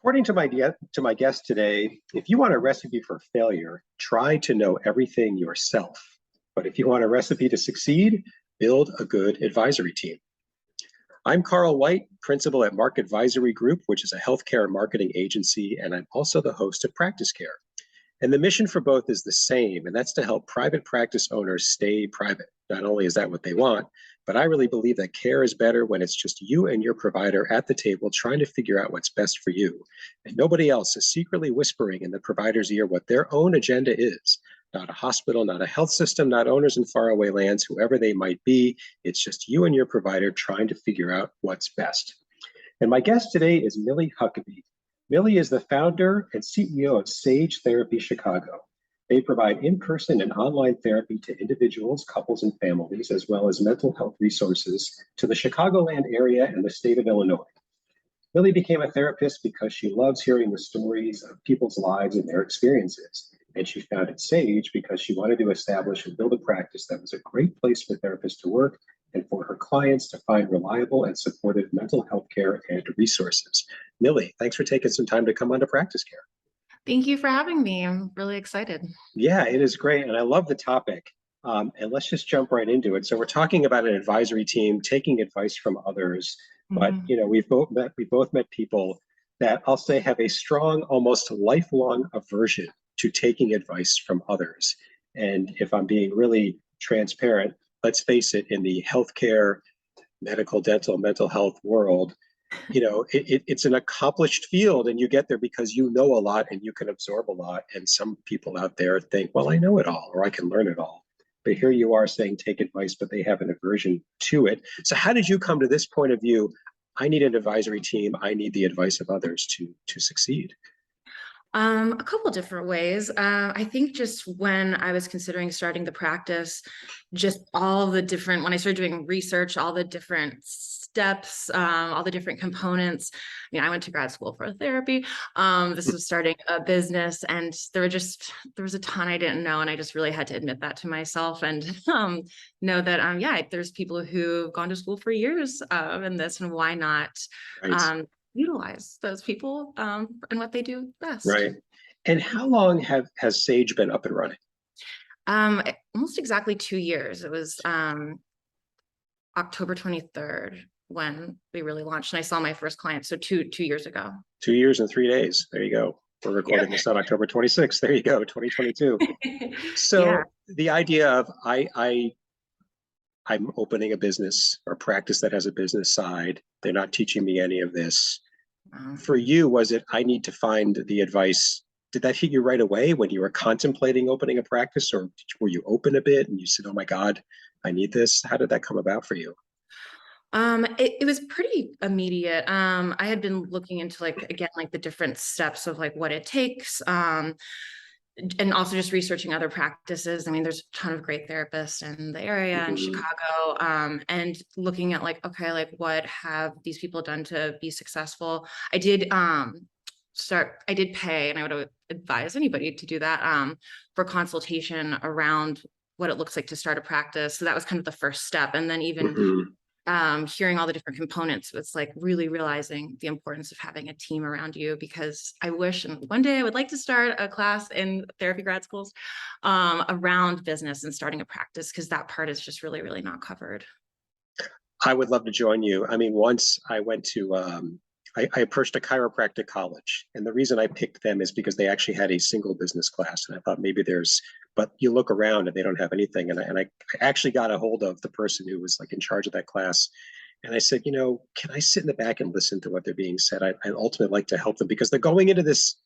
According to my guest today, if you want a recipe for failure, try to know everything yourself. But if you want a recipe to succeed, build a good advisory team. I'm Carl White, principal at Mark Advisory Group, which is a healthcare marketing agency, and I'm also the host of PracticeCare. And the mission for both is the same, and that's to help private practice owners stay private. Not only is that what they want, but I really believe that care is better when it's just you and your provider at the table trying to figure out what's best for you. And nobody else is secretly whispering in the provider's ear what their own agenda is. Not a hospital, not a health system, not owners in faraway lands, whoever they might be. It's just you and your provider trying to figure out what's best. And my guest today is Millie Huckabee. Millie is the founder and CEO of Sage Therapy Chicago. They provide in-person and online therapy to individuals, couples, and families, as well as mental health resources to the Chicagoland area and the state of Illinois. Millie became a therapist because she loves hearing the stories of people's lives and their experiences. And she founded Sage because she wanted to establish and build a practice that was a great place for therapists to work and for her clients to find reliable and supportive mental health care and resources. Millie, thanks for taking some time to come on to PracticeCare. Thank you for having me. I'm really excited. Yeah, it is great. And I love the topic. And let's just jump right into it. So we're talking about an advisory team, taking advice from others. But, we've both met people that I'll say have a strong, almost lifelong aversion to taking advice from others. And if I'm being really transparent, let's face it, in the healthcare, medical, dental, mental health world, it's an accomplished field and you get there because you know a lot and you can absorb a lot. And some people out there think, well, I know it all or I can learn it all. But here you are saying take advice, but they have an aversion to it. So how did you come to this point of view? I need an advisory team. I need the advice of others to succeed. A couple different ways. I think just when I was considering starting the practice, just when I started doing research, all the different steps, all the different components. I went to grad school for therapy. This was starting a business and there was a ton I didn't know. And I just really had to admit that to myself and know that, there's people who've gone to school for years in this, and why not? Right. Utilize those people and what they do best. Right. And how long has Sage been up and running? Almost exactly 2 years. It was October 23rd when we really launched, and I saw my first client. So two years ago. 2 years and 3 days. There you go. We're recording this on October 26th. There you go, 2022. So the idea of I'm opening a business or practice that has a business side. They're not teaching me any of this. For you, was it, I need to find the advice? Did that hit you right away when you were contemplating opening a practice, or were you open a bit and you said, oh my God, I need this? How did that come about for you? It was pretty immediate. I had been looking into the different steps of what it takes. And also just researching other practices. There's a ton of great therapists in the area in Chicago, and looking at what have these people done to be successful. I did pay, and I would advise anybody to do that, for consultation around what it looks like to start a practice. So that was kind of the first step. And then even hearing all the different components, it's really realizing the importance of having a team around you, because I wish, and one day I would like to start a class in therapy grad schools around business and starting a practice, because that part is just really, really not covered. I would love to join you. Once I went to, I approached a chiropractic college, and the reason I picked them is because they actually had a single business class, and I thought maybe but you look around and they don't have anything. And I actually got a hold of the person who was in charge of that class. And I said, can I sit in the back and listen to what they're being said? I'd ultimately like to help them because they're going into this,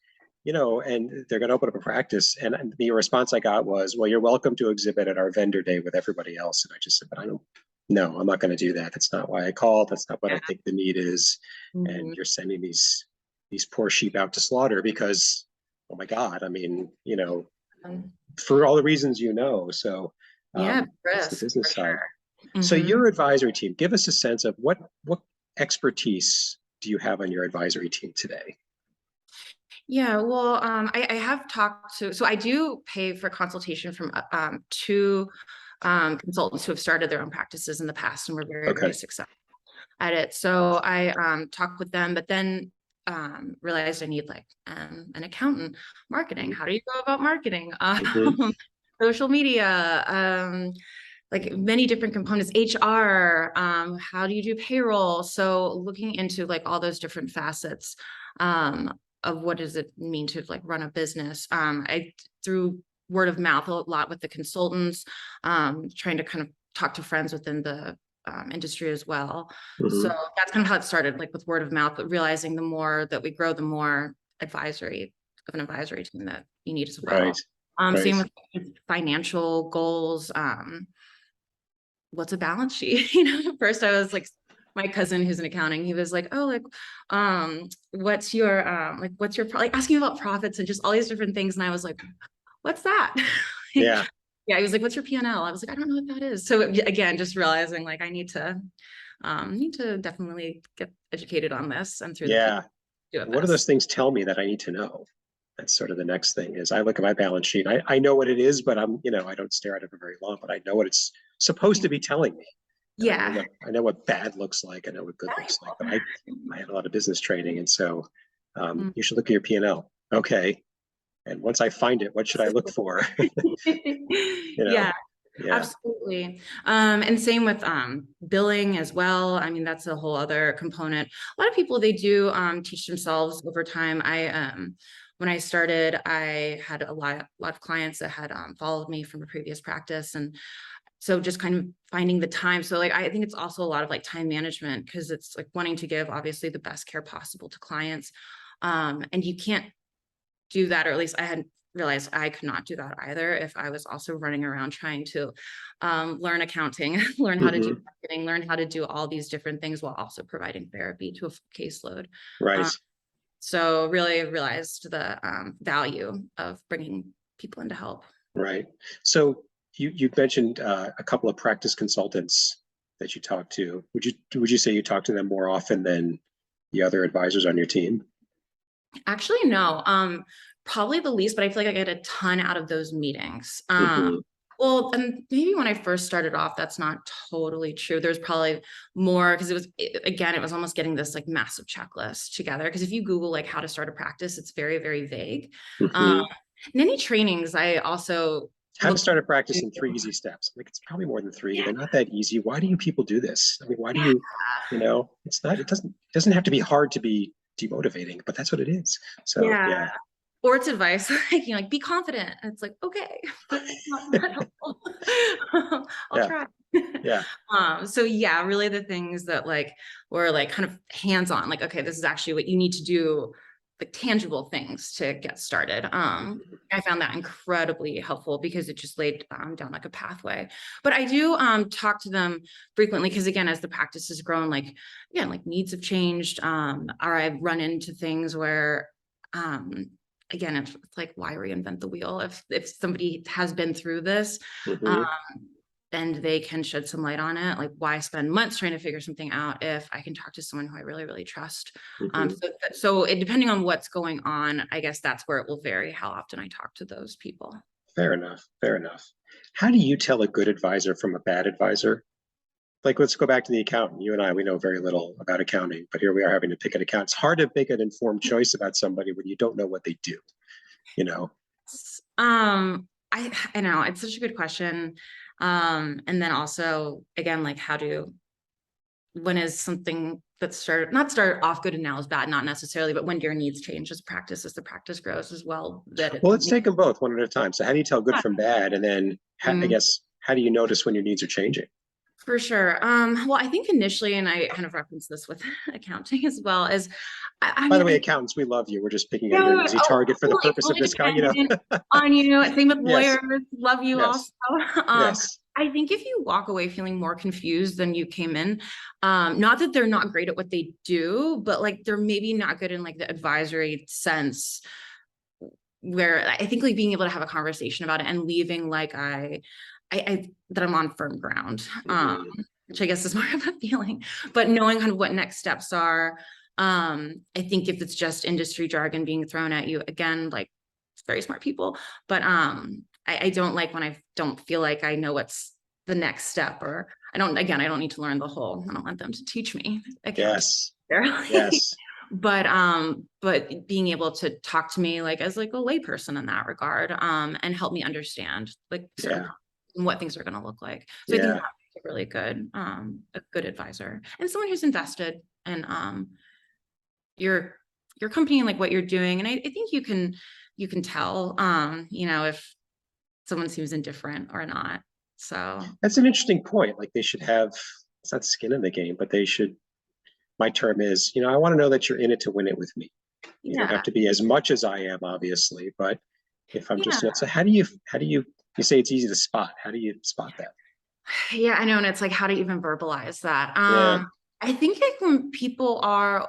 and they're going to open up a practice. And the response I got was, well, you're welcome to exhibit at our vendor day with everybody else. And I just said, but no, I'm not going to do that. That's not why I called. That's not what I think the need is. And you're sending these poor sheep out to slaughter because, oh my God, for all the reasons So that's the business side. So your advisory team, give us a sense of what expertise do you have on your advisory team today? Yeah, well, I have talked to, so I do pay for consultation from two consultants who have started their own practices in the past and were very, very successful at it. So I talk with them, but then realized I need like an accountant, marketing. How do you go about marketing? Mhm. Social media, like many different components, HR, how do you do payroll? So looking into like all those different facets of what does it mean to like run a business. I through word of mouth a lot with the consultants, trying to kind of talk to friends within the industry as well. So Mhm. that's kind of how it started, like with word of mouth, but realizing the more that we grow, the more advisory of an advisory team that you need as Right. well. Right. Same with financial goals. What's a balance sheet? You know, at first I was like, my cousin who's in accounting, he was like, oh, like, what's your, like asking about profits and just all these different things. And I was like, what's that? Yeah. Yeah, he was like, what's your P&L? I was like, I don't know what that is. So again, just realizing like I need to definitely get educated on this and through the people Yeah. who do What do this. those things tell me that I need to know? That's sort of the next thing is I look at my balance sheet. I know what it is, but I don't stare at it for very long, but I know what it's supposed to be telling me. And Yeah. I know what bad looks like. I know what good looks like, but I had a lot of business training. And so Mm. you should look at your P&L. Okay. And once I find it, what should I look for? you know? Yeah, Yeah. absolutely. And same with billing as well. I mean, that's a whole other component. A lot of people they do teach themselves over time. I when I started, I had a lot of clients that had followed me from a previous practice. And so just kind of finding the time. So like I think it's also a lot of like time management because it's like wanting to give obviously the best care possible to clients. And you can't do that, or at least I hadn't realized I could not do that either if I was also running around trying to learn accounting, learn how to do Hmm. marketing, learn how to do all these different things while also providing therapy to a full caseload. Right. Um, so really realized the value of bringing people in to help. Right. So you mentioned a couple of practice consultants that you talked to. Would you say you talk to them more often than the other advisors on your team? Actually, no. Probably the least, but I feel like I get a ton out of those meetings. Hmm. Well, and maybe when I first started off, that's not totally true. There's probably more because again, it was almost getting this like massive checklist together. Because if you Google like how to start a practice, it's very, very vague. Um, Hmm. and any trainings, I also How to looked start a practice into. in 3 easy steps. Like it's probably more than three. Yeah. They're not that easy. Why do you people do this? I mean, why do Yeah. it's not, it doesn't have to be hard to be demotivating, but that's what it is. So Yeah. yeah. Or it's advice like, you know, like be confident. And it's like, okay, but it's not helpful. I'll Yeah. try. Yeah. So yeah, really the things that like were like kind of hands-on, like, okay, this is actually what you need to do, like tangible things to get started. I found that incredibly helpful because it just laid down like a pathway. But I do talk to them frequently because again, as the practice has grown, like again, like needs have changed. Or I've run into things where um again, it's like why reinvent the wheel if somebody has been through this um, Hmm. and they can shed some light on it, like why spend months trying to figure something out if I can talk to someone who I really, really trust. Hmm. So it, depending on what's going on, I guess that's where it will vary how often I talk to those people. Fair enough. Fair enough. How do you tell a good advisor from a bad advisor? Like, let's go back to the accountant. You and we know very little about accounting, but here we are having to pick an account. It's hard to make an informed choice about somebody when you don't know what they do, you know? I know it's such a good question. And then also again, like when is something that not start off good and now is bad, not necessarily, but when your needs change as the practice grows as well, that it Well, let's take them both one at a time. So, how do you tell good from bad? And then, I mm, guess, how do you notice when your needs are changing? for sure. Well, I think initially, and I kind of referenced this with accounting as well, is I By mean, the way, I accountants, we love you. We're just picking on you're an know, easy oh, target for the it's purpose of really this guy. dependent on you. Same with Yes, lawyers, love you also. yes, Um, yes. I think if you walk away feeling more confused than you came in, not that they're not great at what they do, but like they're maybe not good in like the advisory sense, where I think like being able to have a conversation about it and leaving like I that I'm on firm ground, Hmm. which I guess is more of a feeling, but knowing kind of what next steps are. I think if it's just industry jargon being thrown at you, again, like very smart people, but I don't like when I don't feel like I know what's the next step, or I don't need to learn the whole. I don't want them to teach me accounting. Yes, Barely. yes. but being able to talk to me like as like a layperson in that regard, and help me understand like certain and what things are going to look like. So I think Yeah. that's a really good, a good advisor and someone who's invested in, your, your company and like what you're doing. And I think you can tell, if someone seems indifferent or not. So That's an interesting point. Like they should have, it's not skin in the game, but they should, my term is, I want to know that you're in it to win it with me. You don't have yeah, to be as much as I am, obviously, but if I'm yeah, just, so you say it's easy to spot. How do you spot that? yeah, I know. And it's like how to even verbalize that. Yeah. I think like when people are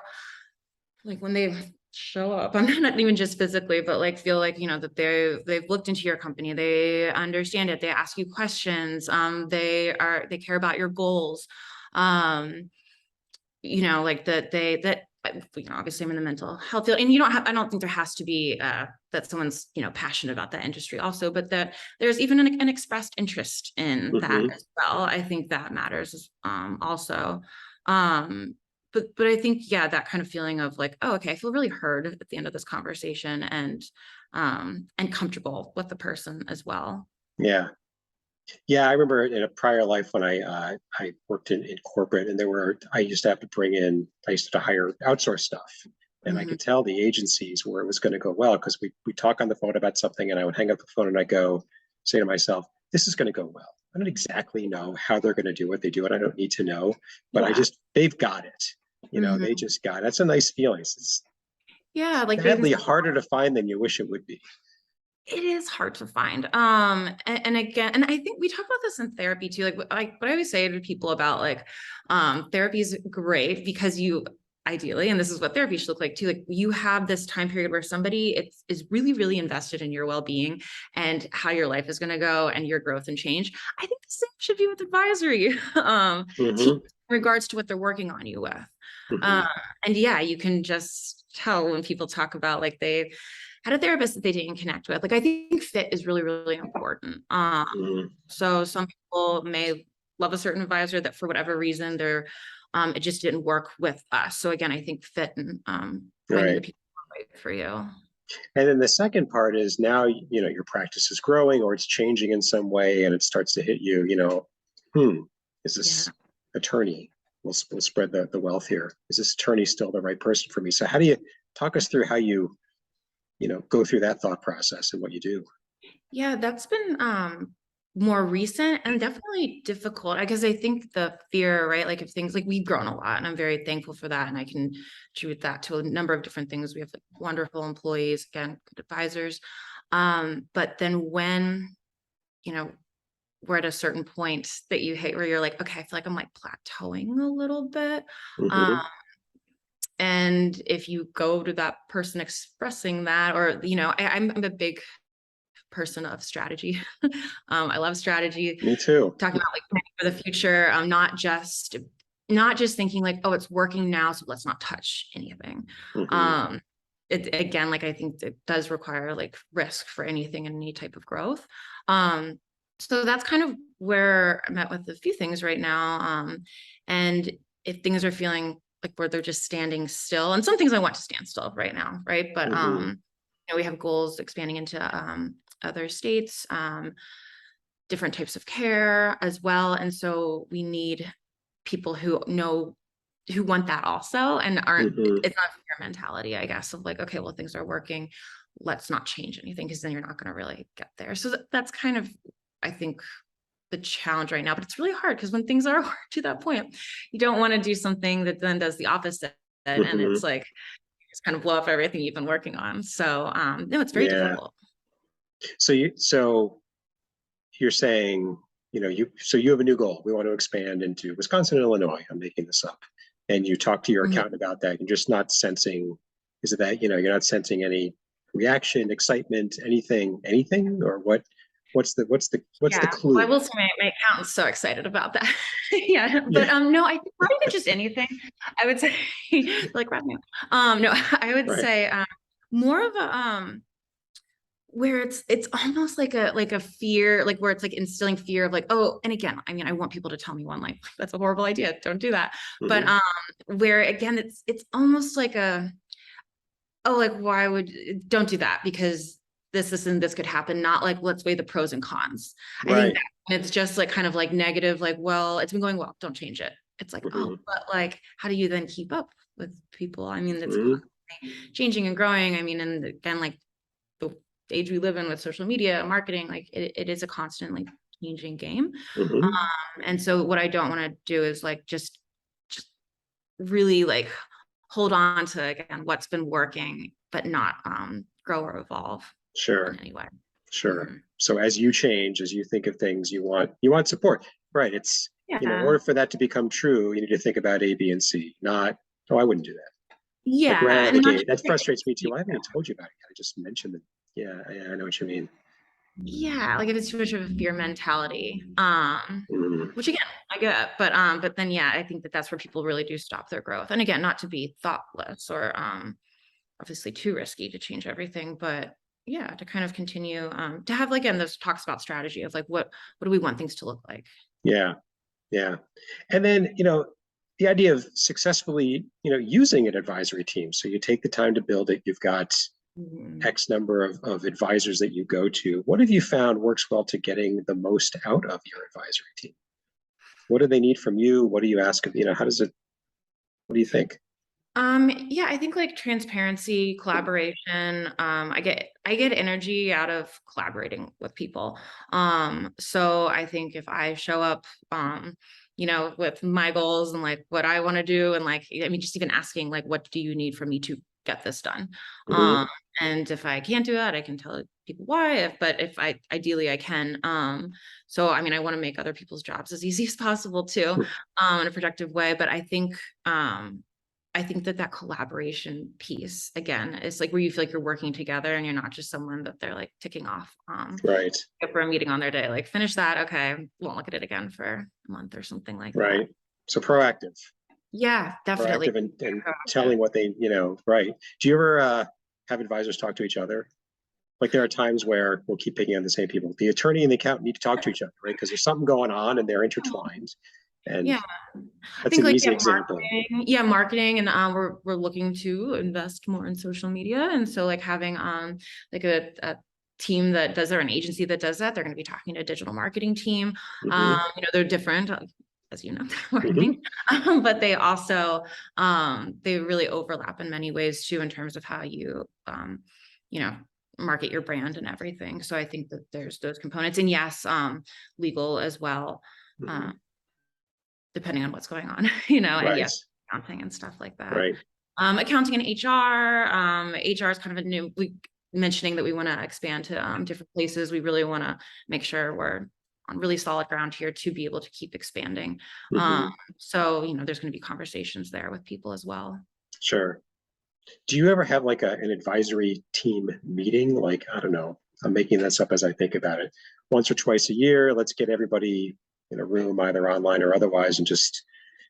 like when they show up, I'm not even just physically, but like feel like, that they've looked into your company, they understand it, they ask you questions, they care about your goals. Um, like obviously I'm in the mental health field and I don't think there has to be that someone's, passionate about that industry also, but that there's even an expressed interest in that Mm-hmm. as well. I think that matters also. Um, but I think, yeah, that kind of feeling of like, oh, okay, I feel really heard at the end of this conversation and comfortable with the person as well. Yeah. Yeah, I remember in a prior life when I worked in corporate, and I used to have to I used to hire outsource stuff, and I Mhm. could tell the agencies where it was going to go well because we talk on the phone about something, and I would hang up the phone and I go say to myself, "This is going to go well." I don't exactly know how they're going to do what they do, and I don't need to know, but Yeah. they've got it. They Mhm. just got it. That's a nice feeling. It's Yeah, like they've sadly harder to find than you wish it would be. it is hard to find. And again, and I think we talk about this in therapy too. Like what I always say to people about like, therapy is great because you ideally, and this is what therapy should look like too. Like you have this time period where somebody is really, really invested in your well-being and how your life is going to go and your growth and change. I think the same should be with advisory, teams Mm-hmm. in regards to what they're working on you with. Mm-hmm. Um, and yeah, you can just tell when people talk about like they had a therapist that they didn't connect with. Like I think fit is really, really important. Mm-hmm. So some people may love a certain advisor that for whatever reason it just didn't work with us. So again, I think fit and finding the Right. people right for you. And then the second part is now, your practice is growing or it's changing in some way and it starts to hit you, is Yeah. this attorney? We'll spread the wealth here. Is this attorney still the right person for me? So how do you talk us through how go through that thought process and what you do? Yeah, that's been more recent and definitely difficult because I think the fear, right? Like if things like we've grown a lot and I'm very thankful for that. And I can attribute that to a number of different things. We have like wonderful employees, again, good advisors. But then when, you know, we're at a certain point that you hit where you're like, okay, I feel like I'm like plateauing a little bit. Um, Mm-hmm. and if you go to that person expressing that, or, I'm a big person of strategy. I love strategy, Me too. talking about like planning for the future. Not just thinking like, oh, it's working now, so let's not touch anything. Mm-hmm. Um, it again, like I think it does require like risk for anything and any type of growth. Um, so that's kind of where I'm at with a few things right now. And if things are feeling like where they're just standing still, and some things I want to stand still right now, right? But Mm-hmm. we have goals expanding into other states, different types of care as well. And so we need people who want that also and Mm-hmm. it's not a fear mentality, I guess, of like, okay, well, things are working. Let's not change anything because then you're not going to really get there. So that's kind of, I think, the challenge right now, but it's really hard because when things are to that point, you don't want to do something that then does the opposite. And Mm-hmm. it's like, it's kind of blow up everything you've been working on. So, no, it's very Yeah. difficult. So you're saying, you have a new goal. We want to expand into Wisconsin and Illinois. I'm making this up. And you talk to your Mhm. accountant about that. You're just not sensing, is it that, you're not sensing any reaction, excitement, anything, or what's the Yeah, well, I clue? will say my accountant's so excited about that. Yeah, but Yeah. no, I think not even just anything. I would say like revenue. No, I would Right. say more of where it's almost like a fear, like where it's like instilling fear of like, oh, and again, I mean, I want people to tell me one, like, that's a horrible idea, don't do that. But Hmm. where again, it's almost like a, oh, like, why would, don't do that because this and this could happen, not like, let's weigh the pros and cons. I think Right. that it's just like kind of like negative, like, well, it's been going well, don't change it. It's like, oh, Hmm. but like, how do you then keep up with people? I mean, it's Hmm. constantly changing and growing. I mean, and again, like the age we live in with social media, marketing, like it is a constantly changing game. Hmm. And so what I don't want to do is like just really like hold on to again what's been working, but not grow or evolve in Sure. any way. Sure. Mhm. So as you change, as you think of things, you want support. Right. It's, in Yeah. order for that to become true, you need to think about A, B, and C, not, oh, I wouldn't do that. Like right Yeah. out of the And not gate. just That like, frustrates me too. I haven't even told you about it yet. I just mentioned it. Yeah, I know what you mean. yeah, like if it's too much of a fear mentality. Mhm. Which again, I get, but then yeah, I think that that's where people really do stop their growth. And again, not to be thoughtless or obviously too risky to change everything, but yeah, to kind of continue to have like again those talks about strategy of like what do we want things to look like. Yeah, yeah. And then, the idea of successfully, using an advisory team. So you take the time to build it. You've got Mhm. X number of advisors that you go to. What have you found works well to getting the most out of your advisory team? What do they need from you? What do you ask of, how does it, what do you think? Yeah, I think like transparency, collaboration. I get energy out of collaborating with people. So I think if I show up, with my goals and like what I want to do, and like, I mean, just even asking like, what do you need from me to get this done? Um, Hmm. and if I can't do that, I can tell people why. But if I ideally I can. So I mean, I want to make other people's jobs as easy as possible too, in a productive way. But I think that that collaboration piece again is like where you feel like you're working together and you're not just someone that they're like ticking off Right, for a meeting on their day, like finish that, okay, won't look at it again for a month or something like that. right. So proactive, Yeah, definitely. proactive and Proactive. telling what they, right. Do you ever have advisors talk to each other? Like there are times where we'll keep picking on the same people. The attorney and the accountant need to talk to each other, right? Because there's something going on and they're intertwined. And Yeah, I that's think an like easy example. marketing, and we're looking to invest more in social media, and so like having like a team that does, or an agency that does that, they're going to be talking to a digital marketing team. Hmm. They're different, as you know, Hmm. marketing, but they also they really overlap in many ways too in terms of how you know market your brand and everything. So I think that there's those components, and yes, legal as well. Hmm. Um, Depending on what's going on, and Right, yes, accounting and stuff like that. right. Accounting and HR. HR is kind of a new, mentioning that we want to expand to different places. We really want to make sure we're on really solid ground here to be able to keep expanding. Um, Hmm. so, there's going to be conversations there with people as well. Sure. Do you ever have like an advisory team meeting? Like, I don't know, I'm making this up as I think about it. Once or twice a year, let's get everybody in a room, either online or otherwise, and just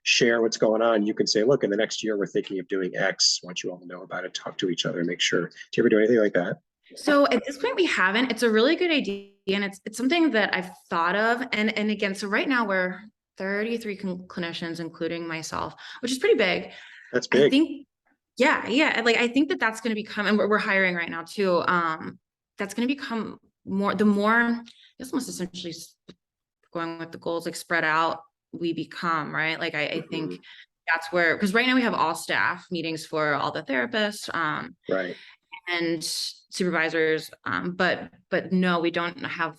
share what's going on. You can say, look, in the next year, we're thinking of doing X. I want you all to know about it, talk to each other, make sure. Do you ever do anything like that? So at this point, we haven't. It's a really good idea, and it's something that I've thought of. And again, so right now we're 33 clinicians, including myself, which is pretty big. That's I big. think, yeah, yeah. Like I think that that's going to become, and we're hiring right now too. That's going to become more, the more, I guess almost essentially going with the goals, like spread out we become, right? Like I Hmm. think that's where, because right now we have all staff meetings for all the therapists, Right. and supervisors, but no, we don't have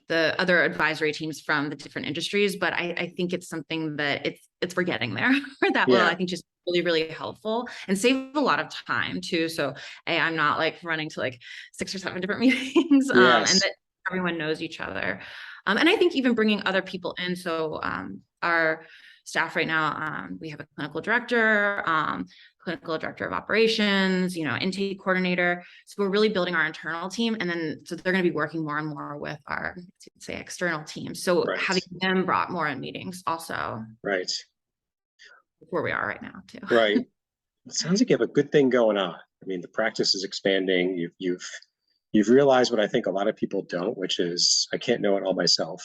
the other advisory teams from the different industries. But I think it's something that it's we're getting there. That will, I Yeah. think, just really really helpful and save a lot of time too. So hey, I'm not like running to like 6 or 7 different meetings, and Yes. that everyone knows each other. And I think even bringing other people in. So our staff right now, we have a clinical director of operations, intake coordinator. So we're really building our internal team. And then, so they're going to be working more and more with our, say, external team. So Right. having them brought more in meetings also, Right. where we are right now too. Right. It sounds like you have a good thing going on. I mean, the practice is expanding. You've You've realized what I think a lot of people don't, which is I can't know it all myself.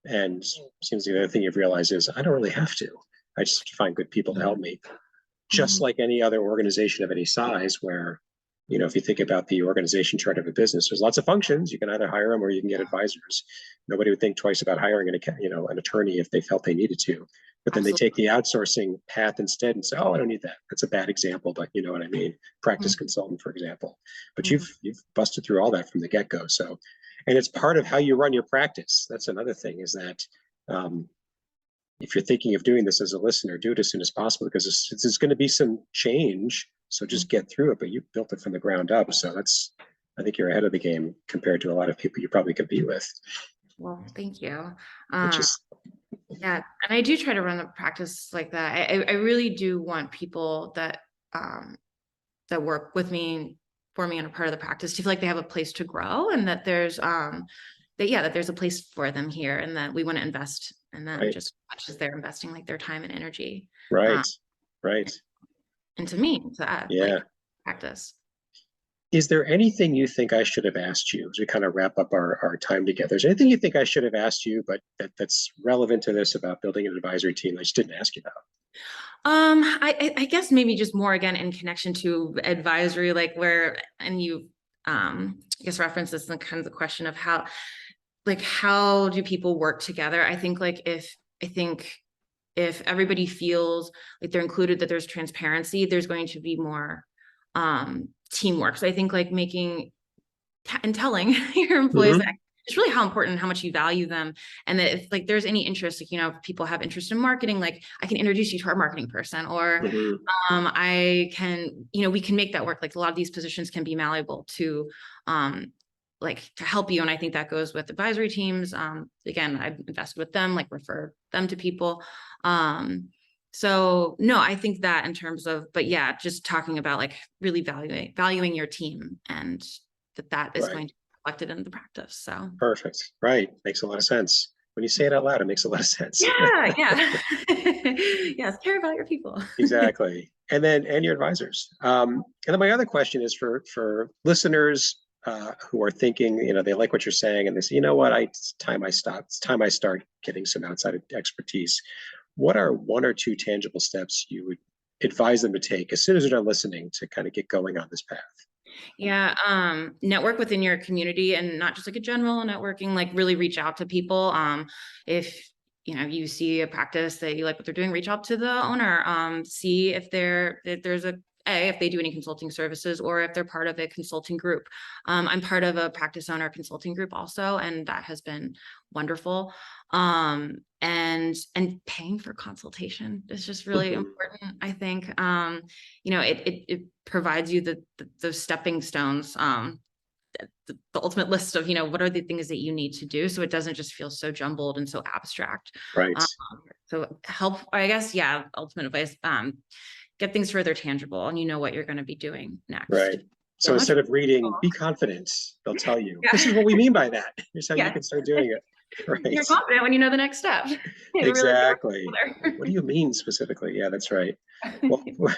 And seems the other thing you've realized is I don't really have to. I just have to find good people to help me. Just Mhm. like any other organization of any size, where, if you think about the organization chart of a business, there's lots of functions. You can either hire them or you can get advisors. Nobody would think twice about hiring an attorney if they felt they needed to. But then they Absolutely. take the outsourcing path instead and say, "Oh, I don't need that." That's a bad example, but you know what I mean. Practice consultant, for example. But Mhm. you've busted through all that from the get go. So, and it's part of how you run your practice. That's another thing, is that um, if you're thinking of doing this as a listener, do it as soon as possible, because there's going to be some change. So just get through it. But you built it from the ground up. So I think you're ahead of the game compared to a lot of people you probably compete with, Well, thank you. which Um, is yeah, and I do try to run a practice like that. I really do want people um, that work with me, for me, and a part of the practice to feel like they have a place to grow, and that that there's a place for them here, and that we want to invest in them right, just as much as they're investing like their time and energy right, um, right. into me, to Yeah. like practice. Is there anything you think I should have asked you as we kind of wrap up our time together? Is there anything you think I should have asked you, but that's relevant to this about building an advisory team I just didn't ask you about? I guess maybe just more again in connection to advisory, like where, and you, I guess reference this in kind of the question of how do people work together? I think if everybody feels like they're included, that there's transparency, there's going to be more teamwork. So I think like making and telling your employees that Mm-hmm. it's really how important, how much you value them, and that if like there's any interest, like if people have interest in marketing, like I can introduce you to our marketing person, or Mm-hmm. I can, we can make that work. Like a lot of these positions can be malleable to like to help you, and I think that goes with advisory teams. Again, I've invested with them, like refer them to people. So no, I think that in terms of, but yeah, just talking about like really valuing your team, and that is Right. going to be reflected in the practice. So Perfect. Right. Makes a lot of sense. When you say it out loud, it makes a lot of sense. yeah. Yes, care about your people. Exactly. And your advisors. And then my other question is for listeners who are thinking, they like what you're saying, and they say, you know what, it's time I stop. It's time I start getting some outside expertise. What are one or two tangible steps you would advise them to take as soon as they're done listening to kind of get going on this path? Yeah, network within your community, and not just like a general networking, like really reach out to people. If you see a practice that you like what they're doing, reach out to the owner. See if there's if they do any consulting services, or if they're part of a consulting group. I'm part of a practice owner consulting group also, and that has been wonderful. And paying for consultation is just really Mm-hmm. important, I think. It provides you those stepping stones, the ultimate list of what are the things that you need to do, so it doesn't just feel so jumbled and so abstract. Right. um, so help, I guess, yeah, ultimate advice, get things further tangible, and what you're going to be doing next. Right. So So much. instead of reading, be confident, they'll tell you, this is Yeah. what we mean by that. Here's how you Yeah. can start doing it. Right. You're confident when you know the next step. It really Exactly. What do works you mean specifically? Yeah, that's right. Well, together.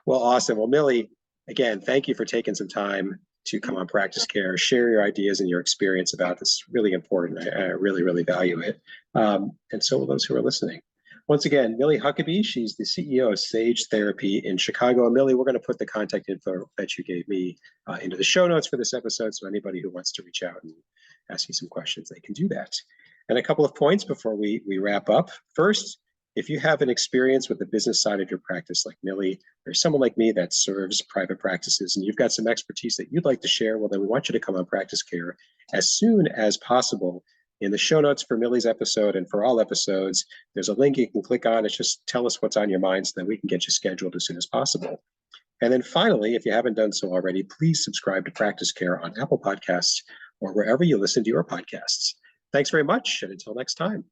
well, awesome. Well, Millie, again, thank you for taking some time to come on Practice Care, share your ideas and your experience about this. Really important. I really, really value it. And so will those who are listening. Once again, Millie Huckabee, she's the CEO of Sage Therapy in Chicago. And Millie, we're going to put the contact info that you gave me into the show notes for this episode. So anybody who wants to reach out and ask you some questions, they can do that. And a couple of points before we wrap up. First, if you have an experience with the business side of your practice like Millie, or someone like me that serves private practices, and you've got some expertise that you'd like to share, well, then we want you to come on Practice Care as soon as possible. In the show notes for Millie's episode and for all episodes, there's a link you can click on. It's just tell us what's on your mind so that we can get you scheduled as soon as possible. And then finally, if you haven't done so already, please subscribe to Practice Care on Apple Podcasts or wherever you listen to your podcasts. Thanks very much, and until next time.